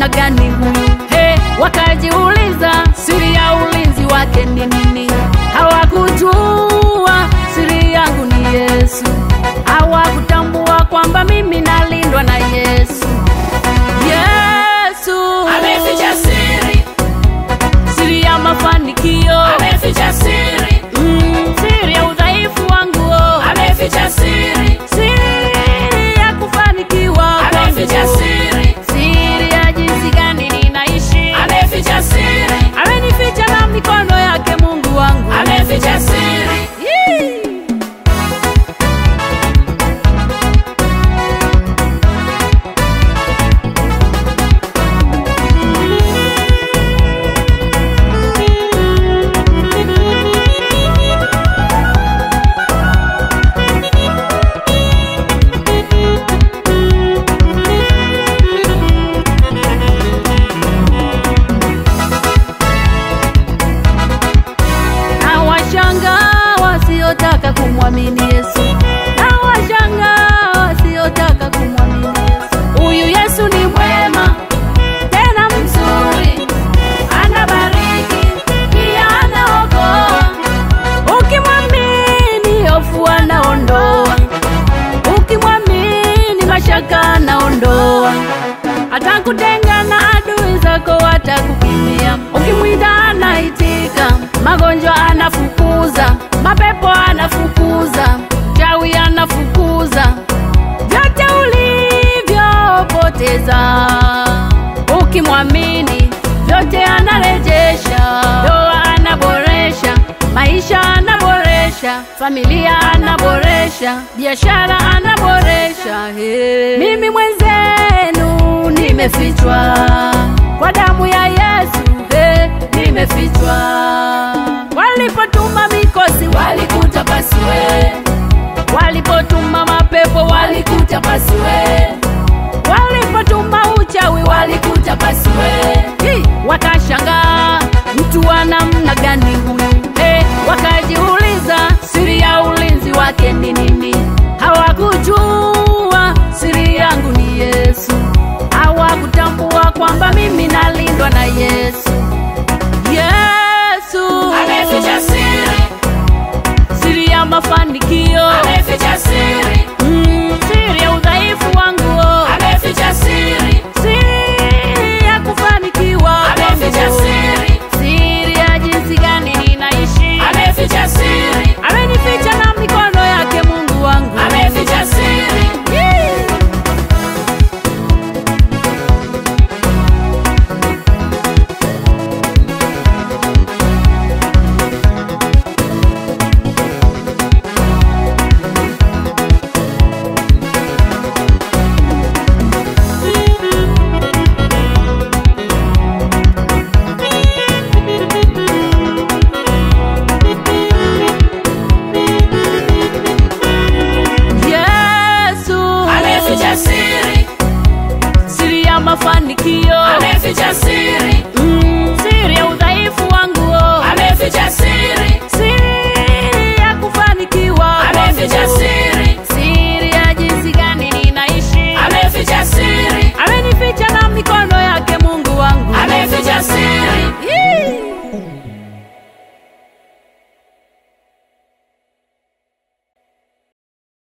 namna gani huyu? Wakajiuliza siri ya ulinzi wake ni nini? Hawakujua siri yangu ni Yesu. Hawakutambua kwamba mimi nalindwa na Yesu. Yesu ameficha siri, siri ya mafanikio. ameficha siri, siri ya udhaifu wangu. ameficha siri, siri ya kufanikiwa. ameficha siri, siri ya jinsi gani ninaishi. ameficha siri, amenificha na mikono yake Mungu wangu. ameficha siri. Wasiotaka kumwamini Yesu, na washangaa wasiotaka kumwamini Yesu. Huyu Yesu ni mwema tena mzuri, anabariki pia anaokoa. Ukimwamini hofu anaondoa, ukimwamini mashaka anaondoa. Atakutenga na adui zako watakukimbia. Ukimwita anaitika, magonjwa anafukuza, mapepo anafukuza, chawi anafukuza, vyote ulivyopoteza. Ukimwamini vyote anarejesha. Ndoa anaboresha, maisha anaboresha, familia anaboresha, biashara anaboresha. Mimi mwenzenu nimefichwa kwa damu ya Yesu. Nimefichwa. Walipotuma mikosi walikuta pasiwe, walipotuma mapepo walikuta pasiwe, walipotuma uchawi walikuta pasiwe. Wakashangaa mtu wa namna gani huyu? Wakajiuliza siri ya ulinzi wake ni nini? Hawakujua siri yangu ni Yesu. Hawakutambua kwamba mimi nalindwa na Yesu. ameficha siri, siri ya mafanikio. ameficha siri,